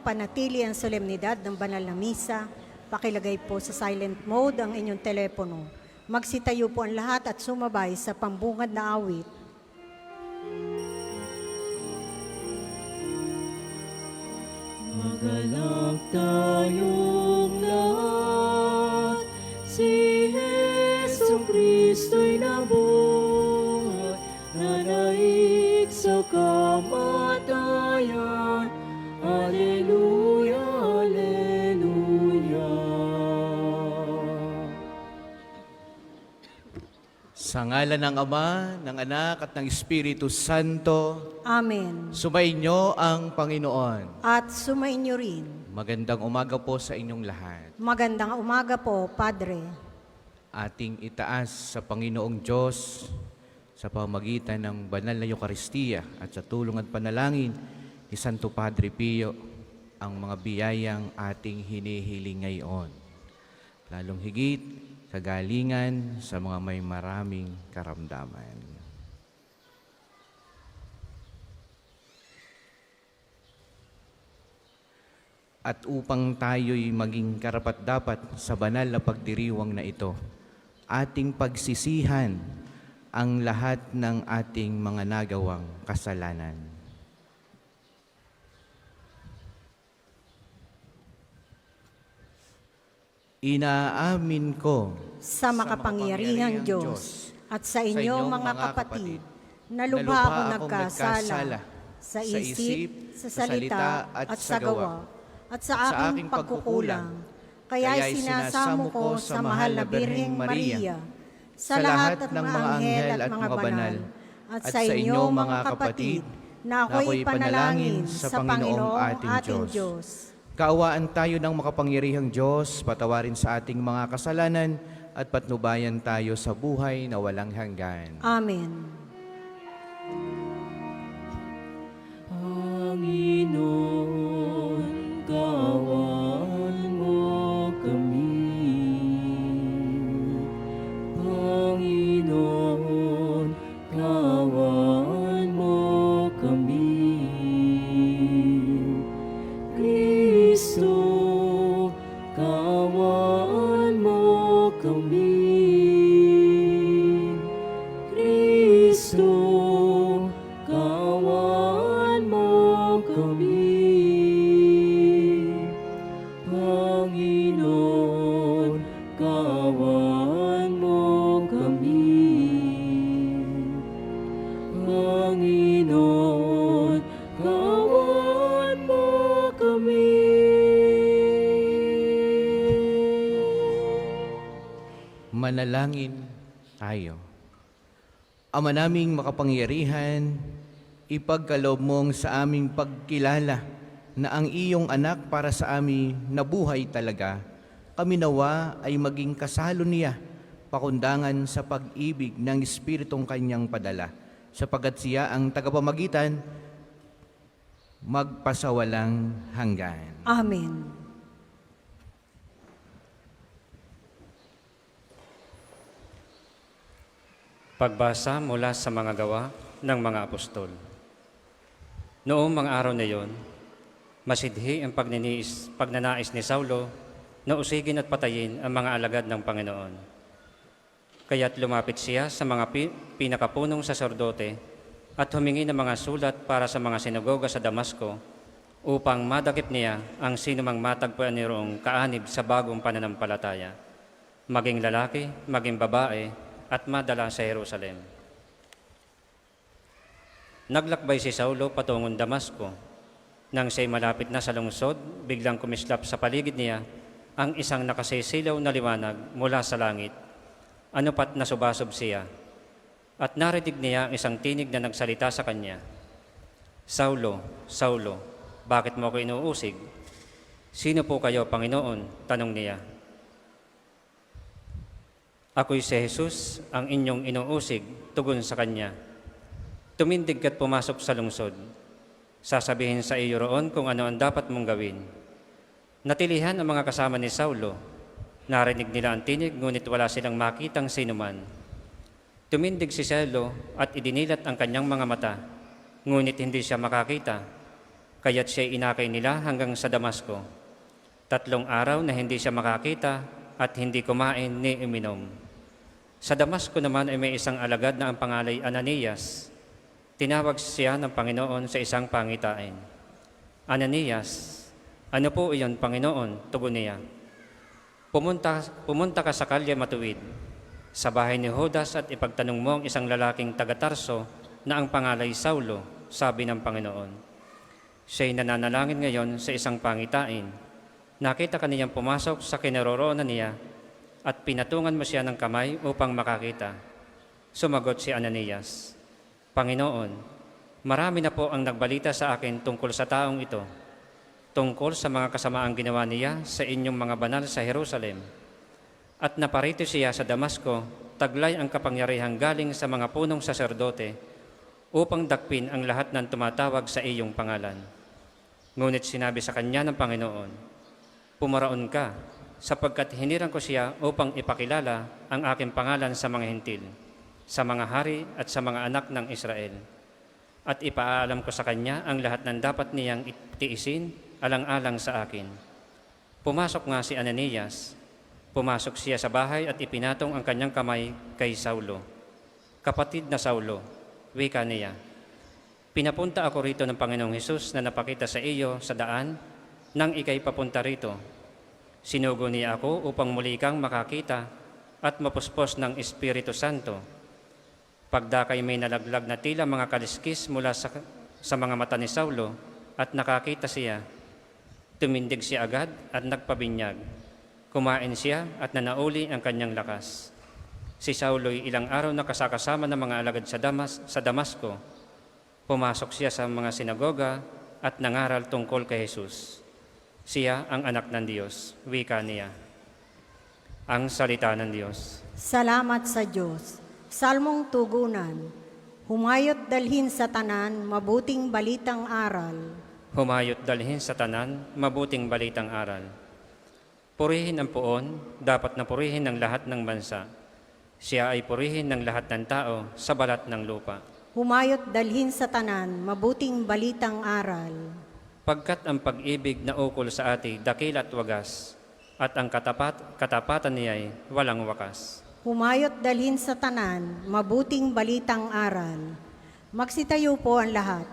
makapanatili ang solemnidad ng banal na misa, pakilagay po sa silent mode ang inyong telepono. Magsitayo po ang lahat at sumabay sa pambungad na awit. Magalak tayong lahat, si Jesu-Kristo'y nabuhay, nanaig sa kamatayan. Alleluia, Alleluia. Sa ngalan ng Ama, ng Anak at ng Espiritu Santo, Amen. sumainyo ang Panginoon. At sumainyo rin. Magandang umaga po sa inyong lahat. Magandang umaga po, Padre. Ating itaas sa Panginoong Diyos sa pamamagitan ng banal na Eucharistia at sa tulong at panalangin ni Santo Padre Pio ang mga biyayang ating hinihiling ngayon. Lalong higit, kagalingan sa mga may maraming karamdaman. At upang tayo'y maging karapat-dapat sa banal na pagdiriwang na ito, ating pagsisihan ang lahat ng ating mga nagawang kasalanan. Inaamin ko Sa makapangyarihang Diyos at sa inyo mga kapatid, na lubha ako nagkasala sa isip, sa salita at sa gawa, at sa aking pagkukulang. Kaya sinasamo ko sa mahal na Birheng Maria, sa lahat ng mga anghel at mga banal, at sa inyo mga kapatid, na ako'y panalangin sa Panginoong ating Diyos. Kaawaan tayo ng makapangyarihang Diyos, patawarin sa ating mga kasalanan at patnubayan tayo sa buhay na walang hanggan. Amen. Panginoon, kawan mo kami. Panginoon, kawan mo kami. Kristo, kawan mo kami. Kristo, kawan mo kami. Panginoon, kawan mo kami. Panginoon, kawan mo kami. Manalangin tayo. Ama naming makapangyarihan, ipagkaloob mong sa aming pagkilala na ang iyong anak para sa amin nabuhay talaga, kami nawa ay maging kasalo niya, pakundangan sa pag-ibig ng Espiritong kanyang padala, sapagat siya ang tagapamagitan magpasawalang hanggan. Amen. Pagbasa mula sa mga gawa ng mga apostol. Noong mga araw na iyon, masidhi ang pagnanais ni Saulo na usigin at patayin ang mga alagad ng Panginoon. Kaya't lumapit siya sa mga pinakapunong saserdote at humingi ng mga sulat para sa mga sinagoga sa Damasco upang madakip niya ang sinumang matagpuan niyong kaanib sa bagong pananampalataya, maging lalaki, maging babae, at madala sa Jerusalem. Naglakbay si Saulo patungong Damasco. Nang siya'y malapit na sa lungsod, biglang kumislap sa paligid niya ang isang nakasisilaw na liwanag mula sa langit. Ano pat nasubasob siya. At narinig niya ang isang tinig na nagsalita sa kanya, "Saulo, Saulo, bakit mo ako inuusig? Sino po kayo, Panginoon?" tanong niya. "Ako'y si Jesus, ang inyong inuusig," tugon sa kanya. "Tumindig ka't pumasok sa lungsod. Sasabihin sa iyo roon kung ano ang dapat mong gawin." Natilihan ang mga kasama ni Saulo. Narinig nila ang tinig, ngunit wala silang makitang sinuman. Tumindig si Saulo at idinilat ang kanyang mga mata, ngunit hindi siya makakita. kaya't siya'y inakay nila hanggang sa Damasco. 3 araw na hindi siya makakita at hindi kumain ni uminom. Sa Damasco naman ay may isang alagad na ang pangalay Ananias. Tinawag siya ng Panginoon sa isang pangitain. Ananias, ano po iyon, Panginoon? Tugon niya. Pumunta ka sa kalye matuwid, sa bahay ni Judas at ipagtanong mo ang isang lalaking taga-Tarso na ang pangalay Saulo, sabi ng Panginoon. Siya'y nananalangin ngayon sa isang pangitain. Nakita ka niyang pumasok sa kinaroroonan niya at pinatungan mo siya ng kamay upang makakita. Sumagot si Ananias, Panginoon, marami na po ang nagbalita sa akin tungkol sa taong ito, tungkol sa mga kasamaang ginawa niya sa inyong mga banal sa Jerusalem. At naparito siya sa Damasco, taglay ang kapangyarihang galing sa mga punong saserdote upang dakpin ang lahat ng tumatawag sa iyong pangalan. Ngunit sinabi sa kanya ng Panginoon, pumaraon ka, sapagkat hinirang ko siya upang ipakilala ang aking pangalan sa mga hentil, sa mga hari at sa mga anak ng Israel. At ipaalam ko sa kanya ang lahat ng dapat niyang itiisin alang-alang sa akin. Pumasok nga si Ananias. Pumasok siya sa bahay at ipinatong ang kanyang kamay kay Saulo. Kapatid na Saulo, wika niya, pinapunta ako rito ng Panginoong Hesus na napakita sa iyo sa daan nang ikay papunta rito. Sinugo niya ako upang muli kang makakita at mapuspos ng Espiritu Santo. Pagdakay may nalaglag na tila mga kaliskis mula sa mga mata ni Saulo at nakakita siya. Tumindig siya agad at nagpabinyag. Kumain siya at nanauli ang kanyang lakas. Si Saulo'y ilang araw na kasakasama ng mga alagad sa Damasco. Pumasok siya sa mga sinagoga at nangaral tungkol kay Jesus. Siya ang anak ng Diyos, wika niya. Ang salita ng Diyos. Salamat sa Diyos. Salmong tugunan. Humayot dalhin sa tanan, mabuting balitang aral. Humayot dalhin sa tanan, mabuting balitang aral. Purihin ang poon, dapat na purihin ng lahat ng bansa. Siya ay purihin ng lahat ng tao sa balat ng lupa. Humayot dalhin sa tanan, mabuting balitang aral. Pagkat ang pag-ibig na ukol sa ati dakil at wagas, at ang katapatan niya ay walang wakas. Humayot dalhin sa tanan, mabuting balitang aral. Magsitayo po ang lahat.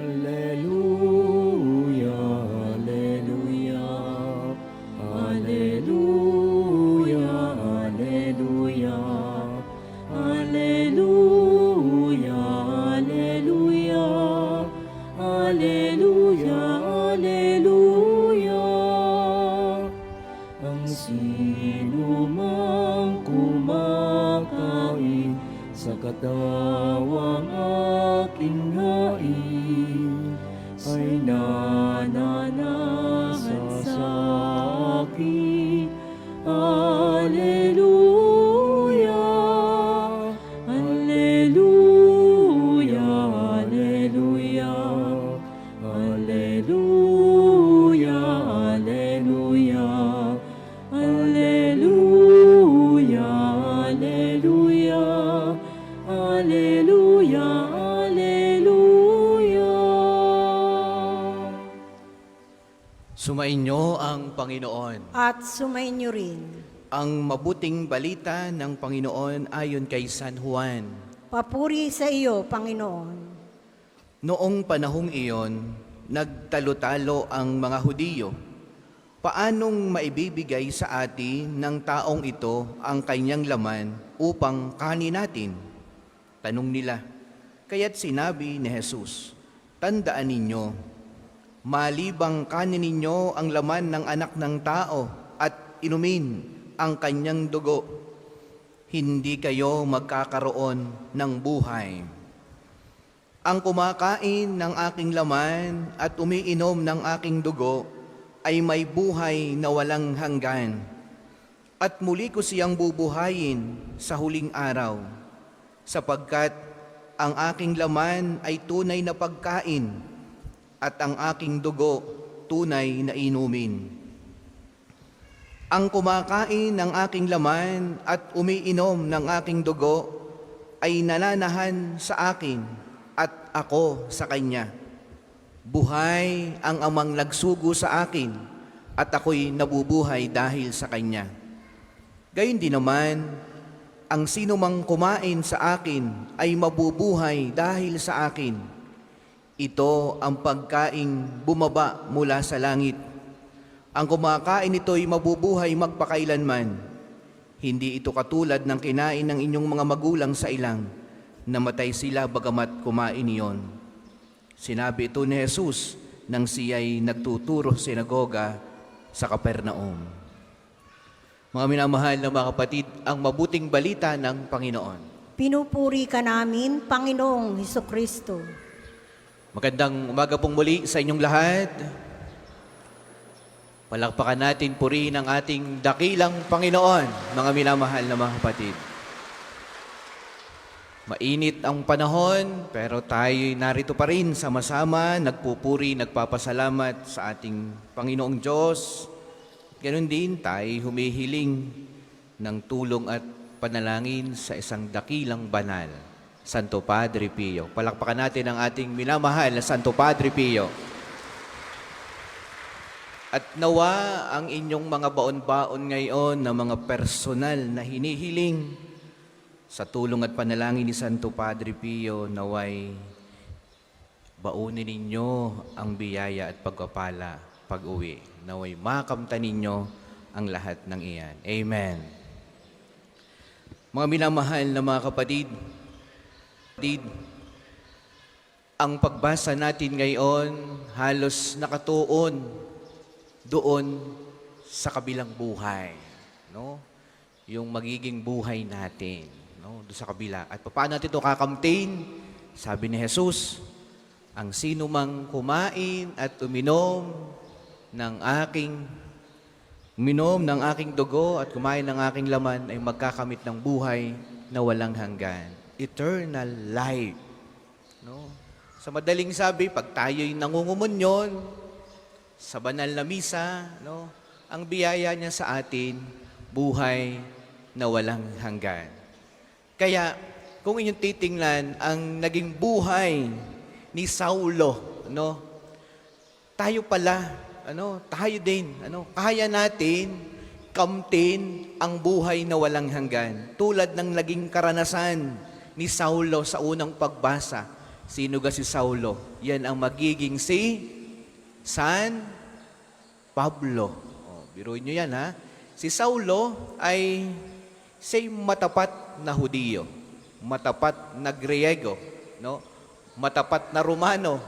Alleluia, alleluia, alleluia, alleluia, alleluia, alleluia, alleluia, alleluia. Ang sino mang kumakain sa katawang aking hain ay nananahan sa akin. Alleluia, alleluia, alleluia, alleluia, alleluia, alleluia, alleluia, alleluia, alleluia. Sumainyo ang Panginoon. At sumainyo rin. Ang mabuting balita ng Panginoon ayon kay San Juan. Papuri sa iyo, Panginoon. Noong panahong iyon, nagtalo-talo ang mga Hudiyo. Paanong maibibigay sa atin ng taong ito ang kanyang laman upang kanin natin? Tanong nila. Kaya't sinabi ni Jesus, tandaan ninyo, malibang kanin ninyo ang laman ng anak ng tao at inumin ang kanyang dugo, hindi kayo magkakaroon ng buhay. Ang kumakain ng aking laman at umiinom ng aking dugo ay may buhay na walang hanggan, at muli ko siyang bubuhayin sa huling araw, sapagkat ang aking laman ay tunay na pagkain at ang aking dugo tunay na inumin. Ang kumakain ng aking laman at umiinom ng aking dugo ay nananahan sa akin at ako sa Kanya. Buhay ang Amang nagsugo sa akin at ako'y nabubuhay dahil sa Kanya. Gayon din naman, ang sino mang kumain sa akin ay mabubuhay dahil sa akin. Ito ang pagkaing bumaba mula sa langit. Ang kumakain nito'y mabubuhay magpakailanman. Hindi ito katulad ng kinain ng inyong mga magulang sa ilang, namatay sila bagamat kumain iyon. Sinabi ito ni Jesus nang siya'y nagtuturo sa sinagoga sa Capernaum. Mga minamahal na mga kapatid, ang mabuting balita ng Panginoon. Pinupuri ka namin, Panginoong Hesukristo. Magandang umaga pong muli sa inyong lahat. Palakpakan natin, purihin ang ating dakilang Panginoon, mga minamahal na mga kapatid. Mainit ang panahon, pero tayo'y narito pa rin sama-sama, nagpupuri, nagpapasalamat sa ating Panginoong Diyos. Ganon din tayo humihiling ng tulong at panalangin sa isang dakilang banal, Santo Padre Pio. Palakpakan natin ang ating minamahal na Santo Padre Pio. At nawa ang inyong mga baon-baon ngayon na mga personal na hinihiling sa tulong at panalangin ni Santo Padre Pio, naway baunin ninyo ang biyaya at pagpapala pag-uwi. Naway makamtan ninyo ang lahat ng iyan. Amen. Mga minamahal na mga kapatid, ang pagbasa natin ngayon halos nakatuon doon sa kabilang buhay, no? Yung magiging buhay natin, no? Doon sa kabila. At paano natin ito kakamtin? Sabi ni Jesus, ang sino mang kumain at uminom ng aking dugo at kumain ng aking laman ay magkakamit ng buhay na walang hanggan. Eternal life. No? Sa madaling sabi, pag tayo'y nangungumunyon, sa banal na misa, no, ang biyaya niya sa atin, buhay na walang hanggan. Kaya, kung inyong titingnan, ang naging buhay ni Saulo, no, tayo pala, tayo din, kaya natin kamtin ang buhay na walang hanggan. Tulad ng naging karanasan ni Saulo sa unang pagbasa. Sino ga si Saulo? Yan ang magiging si San Pablo. Biruin nyo yan, ha? Si Saulo ay siya'y matapat na Hudiyo, matapat na Griego, no? Matapat na Romano,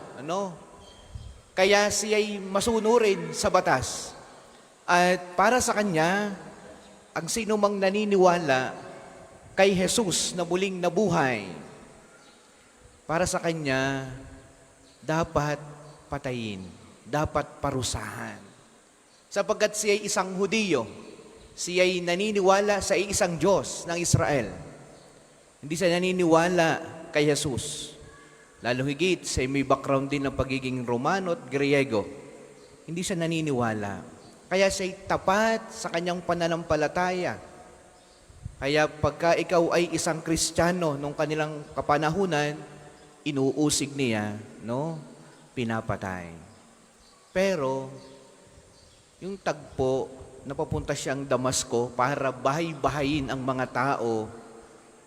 Kaya siya'y masunurin sa batas. At para sa kanya, ang sino mang naniniwala kay Jesus na muling nabuhay, para sa kanya, dapat patayin, dapat parusahan. Sapagkat siya'y isang Hudiyo, siya'y naniniwala sa isang Diyos ng Israel. Hindi siya naniniwala kay Jesus. Lalo higit, siya'y may background din ng pagiging Romano at Griego. Hindi siya naniniwala. Kaya siya'y tapat sa kanyang pananampalataya. Kaya pagka ikaw ay isang Kristiyano nung kanilang kapanahunan, inuusig niya, pinapatay. Pero, yung tagpo, napapunta siyang Damasco para bahay-bahayin ang mga tao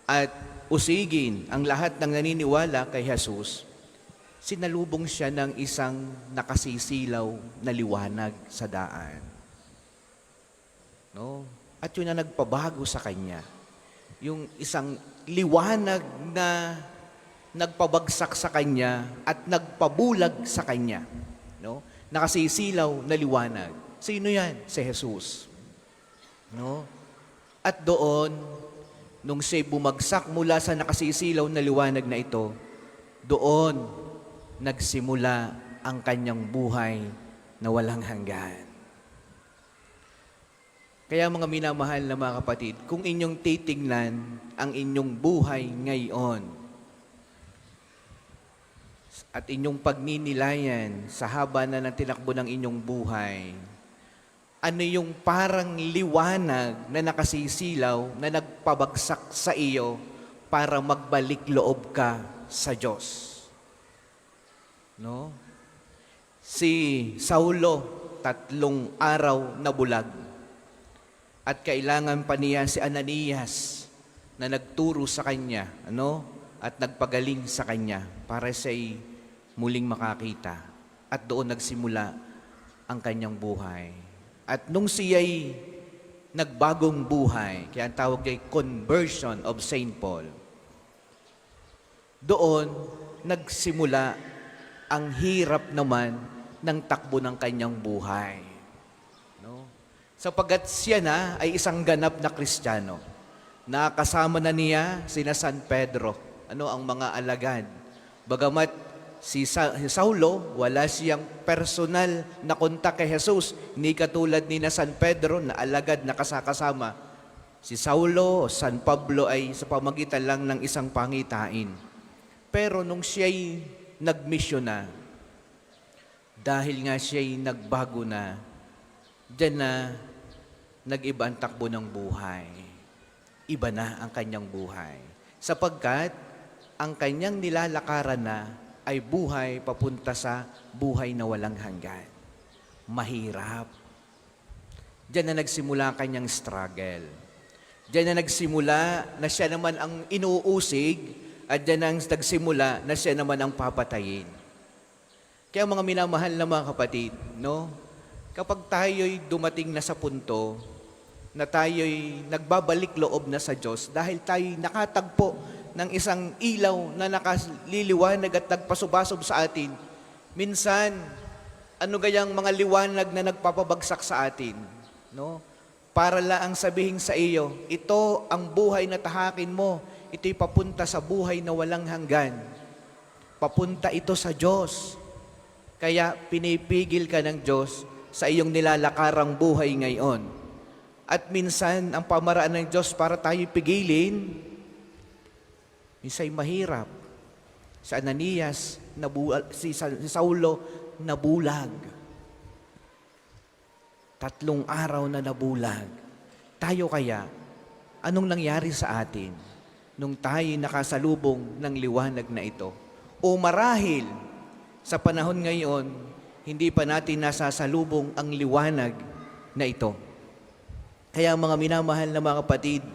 at usigin ang lahat ng naniniwala kay Jesus, sinalubong siya ng isang nakasisilaw na liwanag sa daan. At yun na nagpabago sa kanya. Yung isang liwanag na nagpabagsak sa kanya at nagpabulag sa kanya. Nakasisilaw na liwanag. Sino yan? Si Jesus. At doon, nung siya'y bumagsak mula sa nakasisilaw na liwanag na ito, doon nagsimula ang kanyang buhay na walang hanggan. Kaya mga minamahal na mga kapatid, kung inyong titingnan ang inyong buhay ngayon at inyong pagninilayan sa haba na ng tinakbo ng inyong buhay, ano yung parang liwanag na nakasisilaw na nagpabagsak sa iyo para magbalik loob ka sa Diyos. No? Si Saulo, 3 araw na bulag. At kailangan pa niya si Ananias na nagturo sa kanya, at nagpagaling sa kanya para siya'y muling makakita. At doon nagsimula ang kanyang buhay. At nung siya'y nagbagong buhay, kaya ang tawag ay conversion of Saint Paul, doon nagsimula ang hirap naman ng takbo ng kanyang buhay. No? Sapagkat siya na ay isang ganap na Kristiyano. Nakasama na niya sina San Pedro, ang mga alagad. Bagamat si Saulo, wala siyang personal na kontak kay Jesus, hindi katulad ni na San Pedro na alagad na kasakasama. Si Saulo o San Pablo ay sa pamagitan lang ng isang pangitain. Pero nung siya'y nagmisyon na, dahil nga siya'y nagbago na, diyan na nag-iba ang takbo ng buhay. Iba na ang kanyang buhay. Sapagkat ang kanyang nilalakaran na ay buhay papunta sa buhay na walang hanggan. Mahirap. Diyan na nagsimula ang kanyang struggle. Diyan na nagsimula na siya naman ang inuusig at diyan na nagsimula na siya naman ang papatayin. Kaya mga minamahal na mga kapatid, kapag tayo'y dumating na sa punto na tayo'y nagbabalik loob na sa Diyos dahil tayo'y nakatagpo ng isang ilaw na nakaliliwanag at nagpasubasob sa atin, minsan, gayang mga liwanag na nagpapabagsak sa atin, para lang sabihin sa iyo, ito ang buhay na tahakin mo, ito'y papunta sa buhay na walang hanggan. Papunta ito sa Diyos. Kaya pinipigil ka ng Diyos sa iyong nilalakarang buhay ngayon. At minsan, ang pamaraan ng Diyos para tayo pigilin, minsan mahirap. Si Ananias, si Saulo, nabulag. 3 araw na nabulag. Tayo kaya, anong nangyari sa atin nung tayo nakasalubong ng liwanag na ito? O marahil, sa panahon ngayon, hindi pa natin nasasalubong ang liwanag na ito. Kaya mga minamahal na mga kapatid,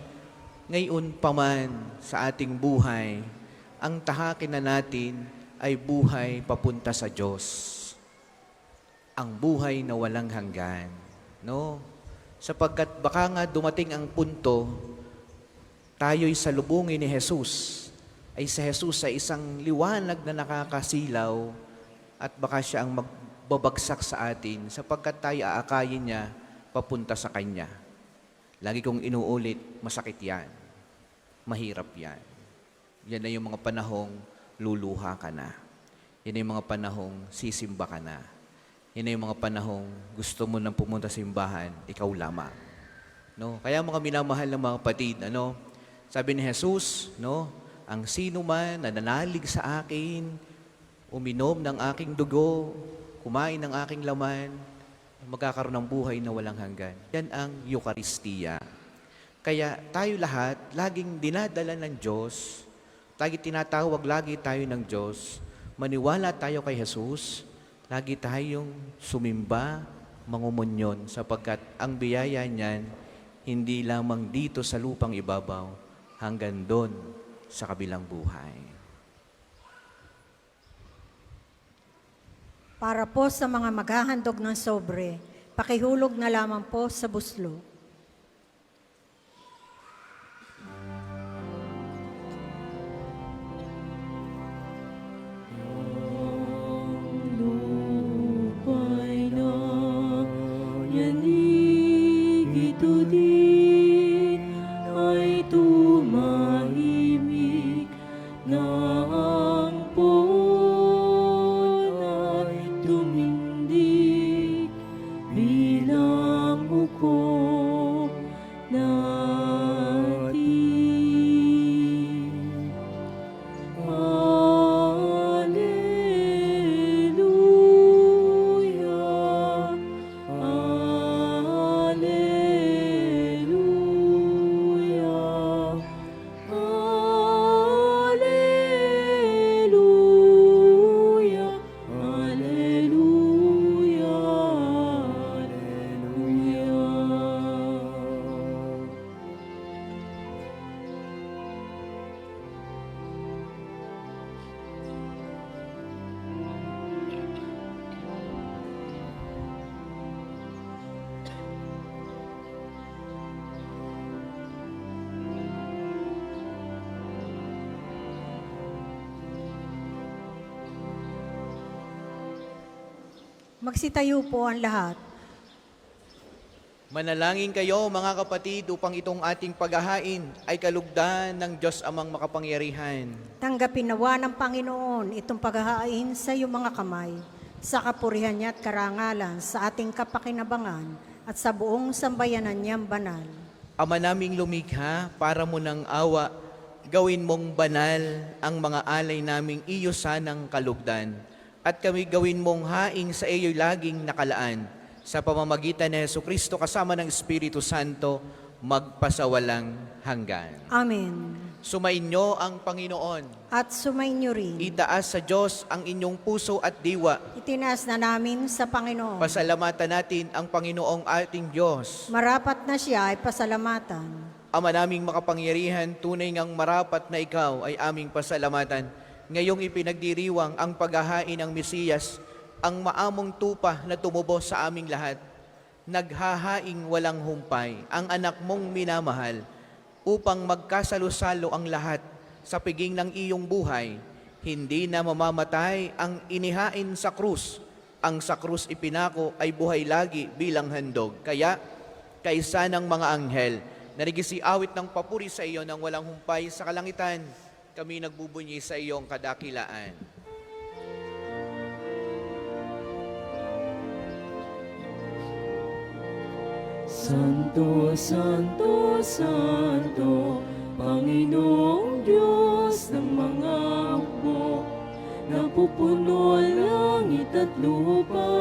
ngayon pa man sa ating buhay, ang tahakin na natin ay buhay papunta sa Diyos. Ang buhay na walang hanggan. Sapagkat baka nga dumating ang punto, tayo'y salubungin ni Jesus, ay si Jesus ay isang liwanag na nakakasilaw at baka siya ang magbabagsak sa atin sapagkat tayo aakayin niya papunta sa Kanya. Lagi kong inuulit, masakit yan. Mahirap yan. Yan na yung mga panahong luluha ka na. Yan na yung mga panahong sisimba ka na. Yan na yung mga panahong gusto mo nang pumunta sa simbahan, ikaw lamang. Kaya mga minamahal ng mga kapatid, sabi ni Jesus, ang sino man na nanalig sa akin, uminom ng aking dugo, kumain ng aking laman, magkakaroon ng buhay na walang hanggan. Yan ang Eucharistia. Kaya tayo lahat, laging dinadala ng Diyos, tinatawag lagi tayo ng Diyos, maniwala tayo kay Jesus, lagi tayong sumimba, mangumunyon, sapagkat ang biyaya niyan, hindi lamang dito sa lupang ibabaw, hanggang doon sa kabilang buhay. Para po sa mga maghahandog ng sobre, pakihulog na lamang po sa buslo. Lupa'y na yanig ito din ay tumahimik na ang puon ay tumindig bilang ukol. Magsitayo po ang lahat. Manalangin kayo mga kapatid upang itong ating paghahain ay kalugdan ng Diyos Amang makapangyarihan. Tanggapin nawa ng Panginoon itong paghahain sa iyong mga kamay, sa kapurihan niya at karangalan, sa ating kapakinabangan at sa buong sambayanan niyang banal. Ama naming lumikha, para mo ng awa, gawin mong banal ang mga alay naming iyo sanang kalugdan. At kami gawin mong haing sa iyo'y laging nakalaan. Sa pamamagitan ni Jesucristo kasama ng Espiritu Santo, magpasawalang hanggan. Amen. Sumainyo ang Panginoon. At sumainyo rin. Itaas sa Diyos ang inyong puso at diwa. Itinaas na namin sa Panginoon. Pasalamatan natin ang Panginoong ating Diyos. Marapat na siya ay pasalamatan. Ama naming makapangyarihan, tunay ngang marapat na ikaw ay aming pasalamatan. Ngayong ipinagdiriwang ang paghahain ng Mesiyas, ang maamong tupa na tumubos sa aming lahat. Naghahaing walang humpay, ang anak mong minamahal, upang magkasalo-salo ang lahat sa piging ng iyong buhay. Hindi na mamamatay ang inihain sa krus. Ang sa krus ipinako ay buhay lagi bilang handog. Kaya, kaisa ng mga anghel, narigisiawit ng papuri sa iyo ng walang humpay sa kalangitan, kami nagbubunyi sa iyong kadakilaan. Santo, Santo, Santo, Panginoong Diyos ng mga hukbo, napupuno ang langit at lupa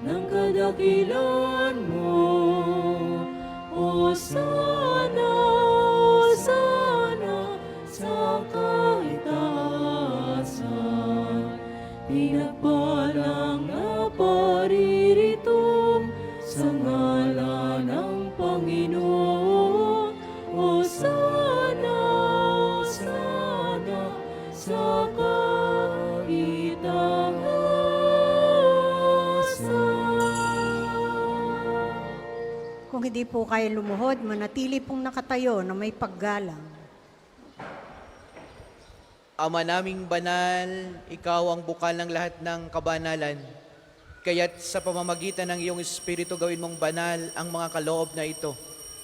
ng kadakilan mo. Hosana, Hosana, sa kaitaasan, pinagpalang na paririto sa ngalan ng Panginoon. Hosana, Hosana, sa kaitaasan. Kung hindi po kayo lumuhod, manatili pong nakatayo na may paggalang. Ama naming banal, ikaw ang bukal ng lahat ng kabanalan. Kaya't sa pamamagitan ng iyong Espiritu gawin mong banal ang mga kaloob na ito,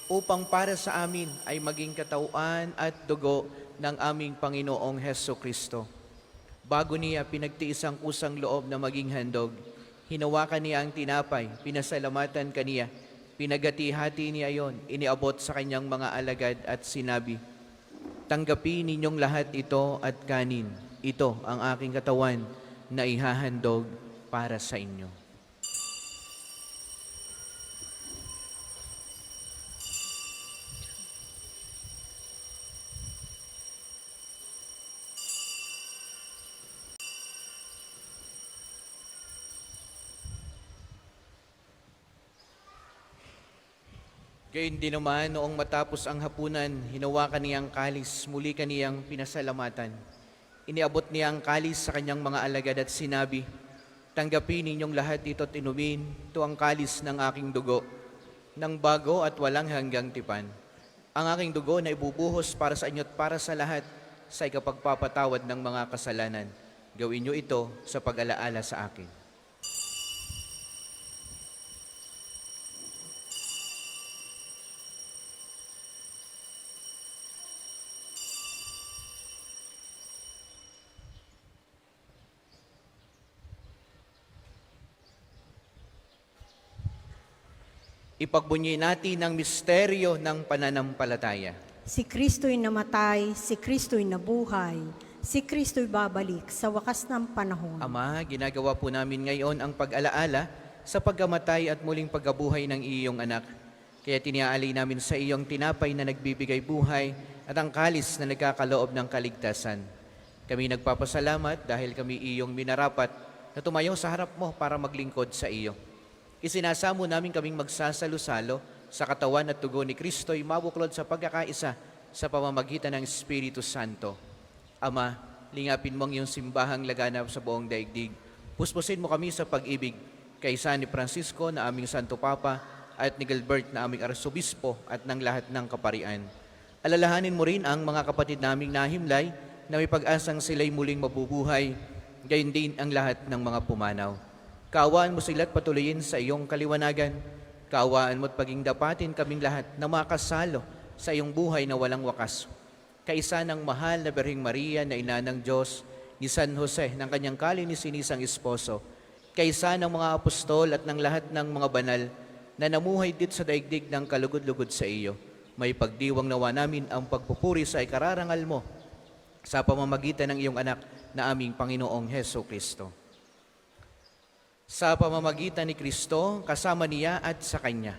upang para sa amin ay maging katauhan at dugo ng aming Panginoong Hesukristo. Bago niya pinagtiis ang kusang loob na maging handog, hinawakan niya ang tinapay, pinasalamatan kaniya, pinagati-hati niya yon, iniabot sa kanyang mga alagad at sinabi, "Tanggapin ninyong lahat ito at kanin. Ito ang aking katawan na ihahandog para sa inyo." Gayun din naman, noong matapos ang hapunan, hinawakan niya ang kalis, muli kaniyang pinasalamatan. Iniabot niya ang kalis sa kanyang mga alagad at sinabi, "Tanggapin ninyong lahat ito at inumin, ito ang kalis ng aking dugo, ng bago at walang hanggang tipan. Ang aking dugo na ibubuhos para sa inyo at para sa lahat sa ikapagpapatawad ng mga kasalanan. Gawin niyo ito sa pag-alaala sa akin." Ipagbunyi natin ang misteryo ng pananampalataya. Si Kristo'y namatay, si Kristo'y nabuhay, si Kristo'y babalik sa wakas ng panahon. Ama, ginagawa po namin ngayon ang pag-alaala sa pagkamatay at muling pagkabuhay ng iyong anak. Kaya tiniaalay namin sa iyong tinapay na nagbibigay buhay at ang kalis na nagkakaloob ng kaligtasan. Kami nagpapasalamat dahil kami iyong minarapat na tumayo sa harap mo para maglingkod sa iyo. Isinasamo namin kaming magsasalo-salo sa katawan at tugo ni Kristo'y mabuklod sa pagkakaisa sa pamamagitan ng Espiritu Santo. Ama, lingapin mo ang iyong simbahang laganap sa buong daigdig. Puspusin mo kami sa pag-ibig kay San Francisco na aming Santo Papa at ni Gilbert na aming Arsobispo at ng lahat ng kaparian. Alalahanin mo rin ang mga kapatid naming nahimlay na may pag-asang sila'y muling mabubuhay, gayon din ang lahat ng mga pumanaw. Kaawaan mo sila't patuloyin sa iyong kaliwanagan. Kaawaan mo't paging dapatin kaming lahat na makasalo sa iyong buhay na walang wakas. Kaisa ng mahal na Birheng Maria na ina ng Diyos, ni San Jose ng kanyang kalinisinang esposo, kaisa ng mga apostol at ng lahat ng mga banal na namuhay dito sa daigdig ng kalugod-lugod sa iyo. May pagdiwang nawa namin ang pagpupuri sa ikararangal mo sa pamamagitan ng iyong anak na aming Panginoong Heso Kristo. Sa pamamagitan ni Kristo, kasama niya at sa Kanya,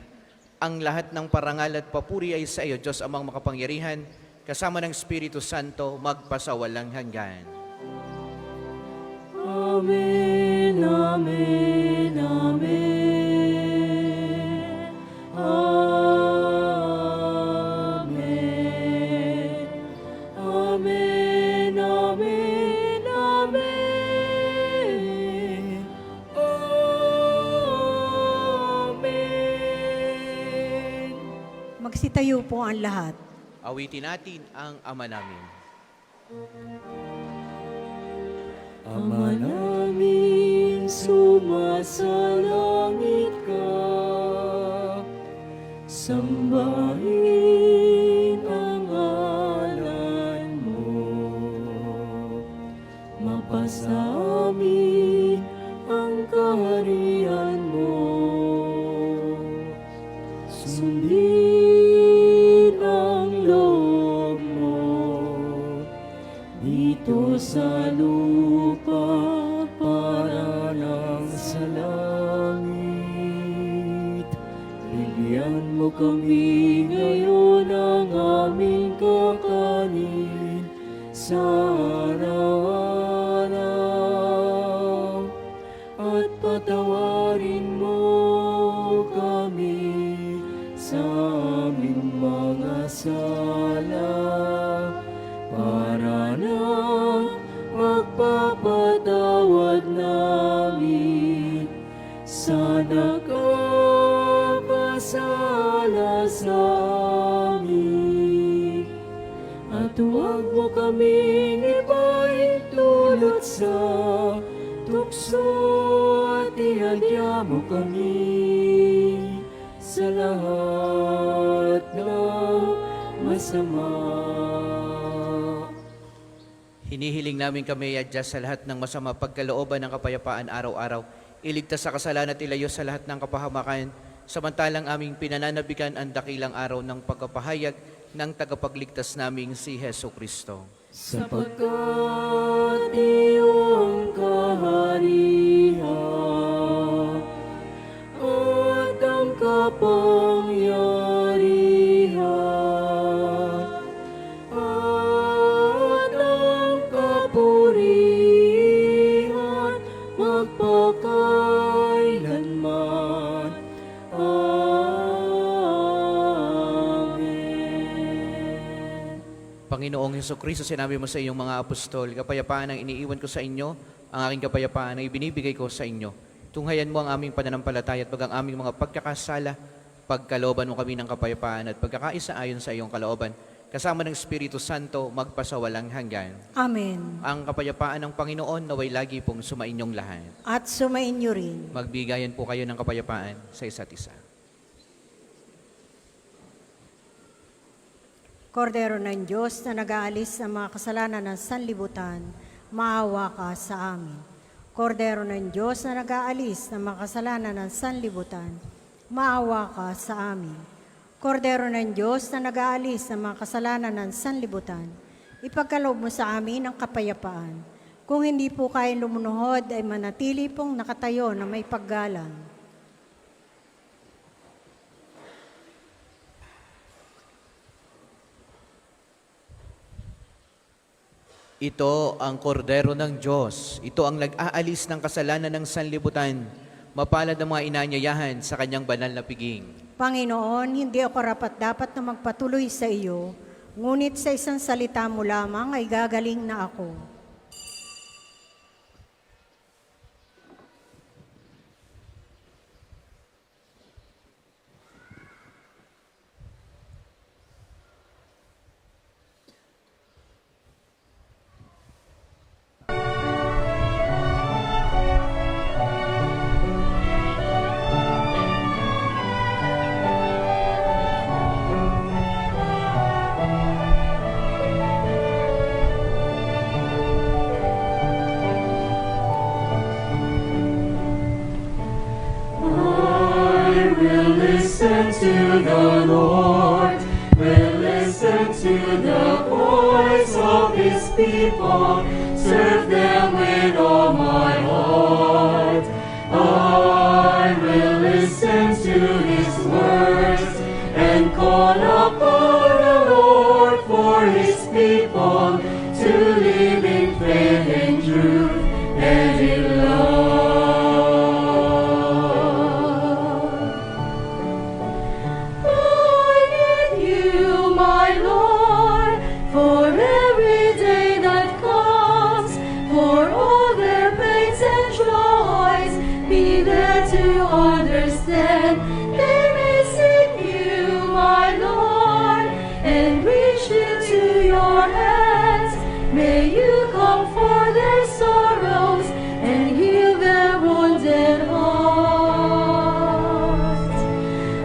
ang lahat ng parangal at papuri ay sa iyo, Diyos amang makapangyarihan, kasama ng Espiritu Santo, magpasawalang hanggan. Amen, amen, amen. Amen. Amen, amen, amen. Amen. Magsitayo po ang lahat. Awitin natin ang Ama namin. Ama namin, sumasalangit ka, sambahin ang ngalan mo, mapasa amin ang kaharian mo, sundin ang loob mo, dito sa lupa para ng sa langit. Bigyan mo kami ngayon ng aming kakanin sa araw-araw, at patawarin mo kami sa aming mga sala, para na magpapatawad namin sa nakakasala sa amin. At huwag mo kaming ipaintulot sa tukso, at ihadya mo kami sa lahat ng masama. Hinihiling namin kami adjust sa lahat ng masama pagkalooban ng kapayapaan araw-araw. Iligtas sa kasalanan at ilayo sa lahat ng kapahamakan, samantalang aming pinananabikan ang dakilang araw ng pagkapahayag ng tagapagligtas naming si Heso Kristo. Sapagkat iyong kaharian at ang kapangyarihan at ang kapurihan magpakailanman. Amen. Panginoong Heso Kristo, sinabi mo sa iyong mga apostol, kapayapaan ang iniiwan ko sa inyo, ang aking kapayapaan ay binibigay ko sa inyo. Tunghayan mo ang aming pananampalataya at ang aming mga pagkakasala, pagkalooban mo kami ng kapayapaan at pagkakaisa ayon sa iyong kalooban, kasama ng Espiritu Santo, magpasawalang hanggan. Amen. Ang kapayapaan ng Panginoon naway lagi pong sumainyong lahat. At sumainyo rin. Magbigayan po kayo ng kapayapaan sa isa't isa. Kordero ng Diyos na nag-aalis ng mga kasalanan ng sanlibutan, maawa ka sa amin. Kordero ng Diyos na nag-aalis ng mga kasalanan ng sanlibutan, maawa ka sa amin. Kordero ng Diyos na nag-aalis ng mga kasalanan ng sanlibutan, ipagkaloob mo sa amin ang kapayapaan. Kung hindi po kayo lumunuhod, ay manatili pong nakatayo na may paggalang. Ito ang kordero ng Diyos. Ito ang nag-aalis ng kasalanan ng sanlibutan. Mapalad ang mga inanyayahan sa kanyang banal na piging. Panginoon, hindi ako rapat-dapat na magpatuloy sa iyo, ngunit sa isang salita mo lamang ay gagaling na ako. listen to the Lord, will listen to the voice of his people, serve them with all my heart. I will listen to his words and call upon the Lord for his people to live in faith and truth and in love. I need you, my Lord, for every day that comes, for all their pains and joys, be there to understand. They may seek you, my Lord, and reach into your hands. May you comfort their sorrows and heal their wounded hearts.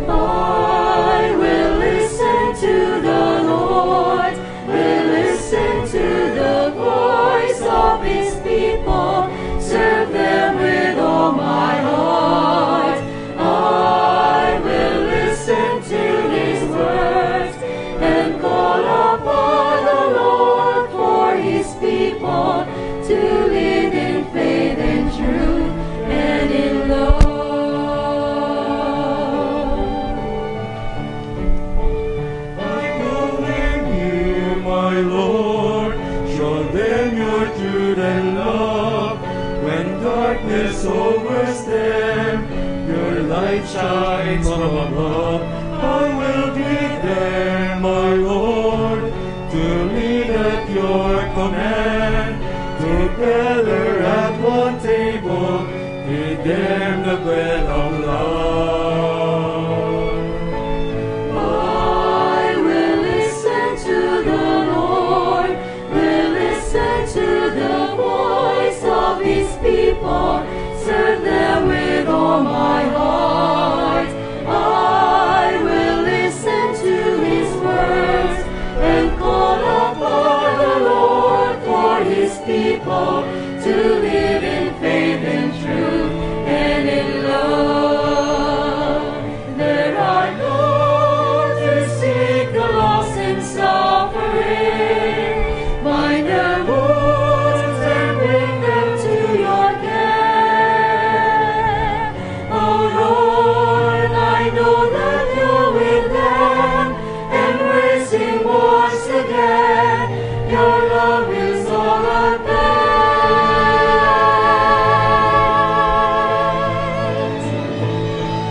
I will listen to the Lord, will listen to the voice of his people, serve them with all my heart. I will listen to his words and call upon the Lord for his people to live in faith and truth and in love. I commend you, my Lord, show them your truth and love. When darkness overs them, your light shines from above. I will be there, my Lord, to lead at your command. Together at one table, feed them the bread of love. I will listen to the Lord, will listen to the voice of his people, serve them with all my heart. I will listen to his words and call upon the Lord for his people to live in faith and truth and in love. There are those who seek the lost and suffering, bind their wounds and bring them to your care. Oh Lord, I know that you're with them, embracing once again. Your love is all I bear.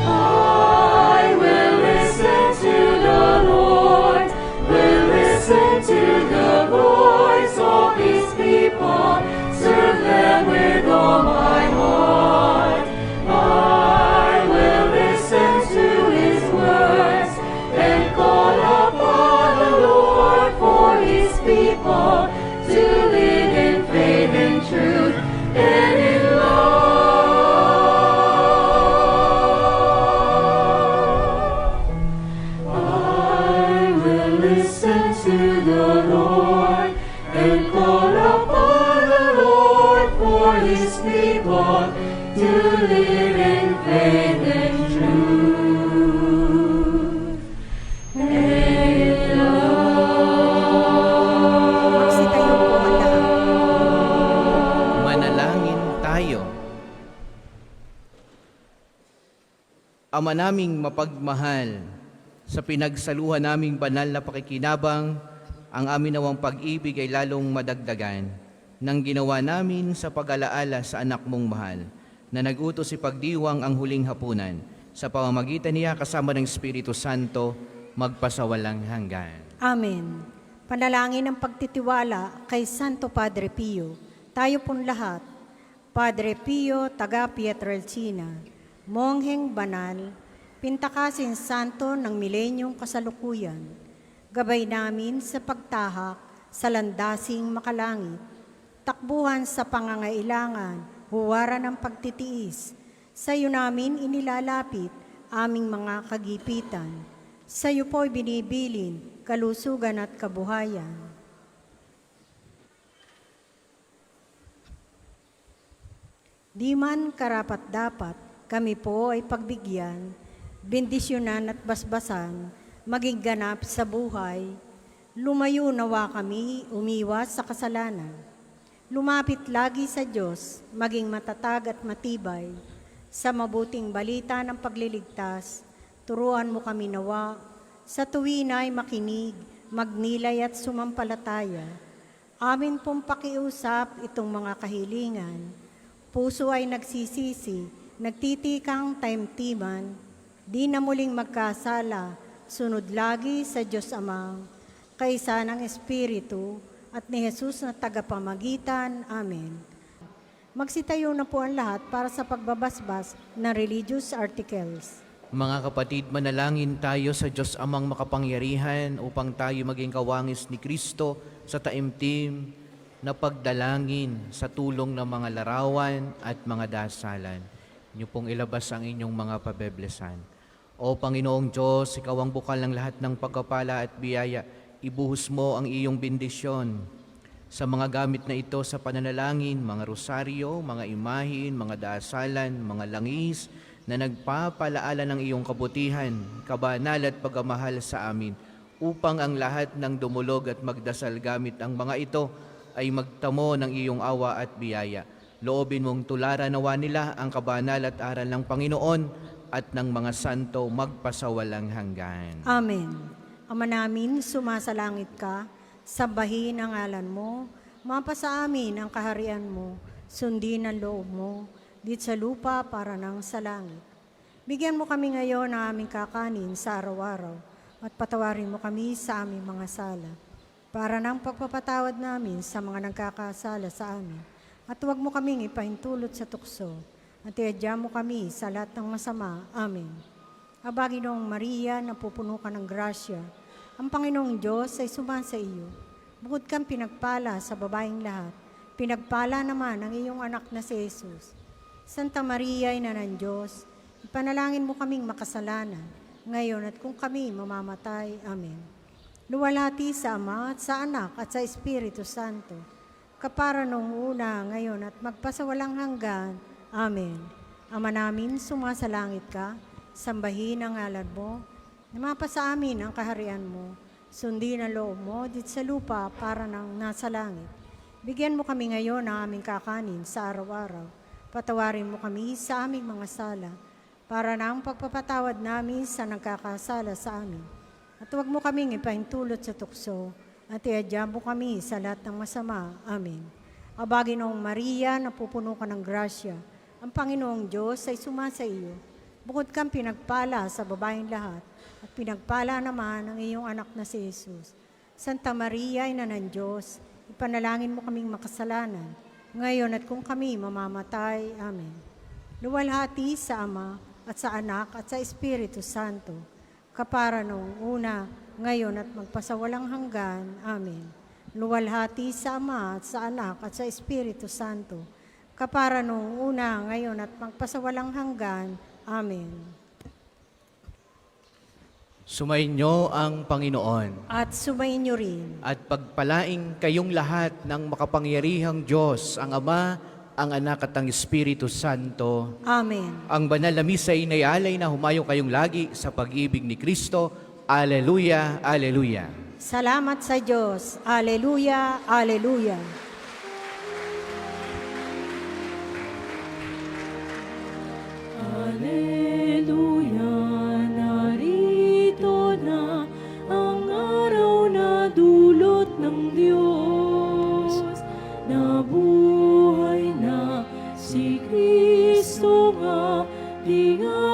I will listen to the Lord, will listen to the voice of his people, serve them with all my heart. I will listen to his words and call upon the Lord for his people to live in faith and truth and in love. I will listen to the Lord and call upon the Lord for his people to live in faith and truth and in love. Magsitayo po ang lahat. Manalangin tayo. Ama naming mapagmahal, sa pinagsaluhan naming banal na pakikinabang, ang amin nawang pag-ibig ay lalong madagdagan nang ginawa namin sa pag-alaala sa anak mong mahal, na nag-utos si pagdiwang ang huling hapunan, sa pamamagitan niya kasama ng Espiritu Santo, magpasawalang hanggan. Amen. Panalangin ng pagtitiwala kay Santo Padre Pio. Tayo pong lahat. Padre Pio, taga Pietrelcina, mongheng banal, pintakasin santo ng milenyong kasalukuyan, gabay namin sa pagtahak sa landasing makalangit, takbuhan sa pangangailangan, huwaran ng pagtitiis, sa iyo namin inilalapit aming mga kagipitan. Sa iyo po'y binibilin kalusugan at kabuhayan. Di man karapat-dapat, kami po ay pagbigyan bendisyonan at basbasan, maging ganap sa buhay. Lumayo nawa kami, umiwas sa kasalanan. Lumapit lagi sa Diyos, maging matatag at matibay. Sa mabuting balita ng pagliligtas, turuan mo kami nawa. Sa tuwin ay makinig, magnilay at sumampalataya. Amin pong pakiusap itong mga kahilingan. Puso ay nagsisisi, nagtitikang taimtiman. Di na muling magkasala, sunod lagi sa Diyos Amang, kaysa ng Espiritu at ni Jesus na tagapamagitan. Amen. Magsitayo na po ang lahat para sa pagbabasbas ng religious articles. Mga kapatid, manalangin tayo sa Diyos Amang makapangyarihan upang tayo maging kawangis ni Kristo sa taimtim na pagdalangin sa tulong ng mga larawan at mga dasalan. Inyo pong ilabas ang inyong mga pabeblesan. O Panginoong Diyos, Ikaw ang bukal ng lahat ng pagkapala at biyaya. Ibuhos mo ang iyong bendisyon sa mga gamit na ito sa pananalangin, mga rosaryo, mga imahin, mga dasalan, mga langis na nagpapalaala ng iyong kabutihan, kabanal at pagmamahal sa amin, upang ang lahat ng dumulog at magdasal gamit ang mga ito ay magtamo ng iyong awa at biyaya. Loobin mong tularan nawa nila ang kabanal at aral ng Panginoon at ng mga santo magpasawalang hanggan. Amen. Ama namin, sumasalangit ka, sambahin ang ngalan mo, mapasa amin ang kaharian mo, sundin ang loob mo, dito sa lupa para nang sa langit. Bigyan mo kami ngayon ng aming kakanin sa araw-araw, at patawarin mo kami sa aming mga sala, para nang pagpapatawad namin sa mga nagkakasala sa amin. At huwag mo kaming ipahintulot sa tukso, at iadya mo kami sa lahat ng masama. Amen. Aba, Ginoong Maria, napupuno ka ng grasya, ang Panginoong Diyos ay sumasa iyo. Bukod kang pinagpala sa babaeng lahat, pinagpala naman ang iyong anak na si Jesus. Santa Maria, Ina ng Diyos, ipanalangin mo kaming makasalanan, ngayon at kung kami mamamatay. Amen. Luwalhati sa Ama at sa Anak at sa Espiritu Santo, kapara nung una, ngayon at magpasawalang hanggan. Amen. Ama namin, sumasalangit ka, sambahin ang ngalan mo, namapasa amin ang kaharian mo, sundin ang loob mo dito sa lupa para nang nasa langit. Bigyan mo kami ngayon ng aming kakanin sa araw-araw. Patawarin mo kami sa aming mga sala, para nang pagpapatawad namin sa nagkakasala sa amin. At huwag mo kaming ipahintulot sa tukso, at iadya mo kami sa lahat ng masama. Amen. Aba, Ginoong Maria, napupuno ka ng grasya, ang Panginoong Diyos ay sumasa iyo. Bukod kang pinagpala sa babaeng lahat, at pinagpala naman ang iyong anak na si Jesus. Santa Maria, Ina ng Diyos, ipanalangin mo kaming makasalanan, ngayon at kung kami mamamatay. Amen. Luwalhati sa Ama, at sa Anak, at sa Espiritu Santo, kapara noong una, ngayon at magpasawalang hanggan. Amen. Luwalhati sa Ama, at sa Anak, at sa Espiritu Santo, kapara noong una, ngayon at magpasawalang hanggan. Amen. Sumainyo ang Panginoon. At sumayin niyo rin. At pagpalaing kayong lahat ng makapangyarihang Diyos, ang Ama, ang Anak at ang Espiritu Santo. Amen. Ang banal na misa ay inayalay na humayo kayong lagi sa pag-ibig ni Kristo. Alleluia, alleluia. Salamat sa Diyos. Alleluia, alleluia. Alleluia, narito na ang araw na dulot ng Diyos. Nabuhay na si Kristo nga, di nga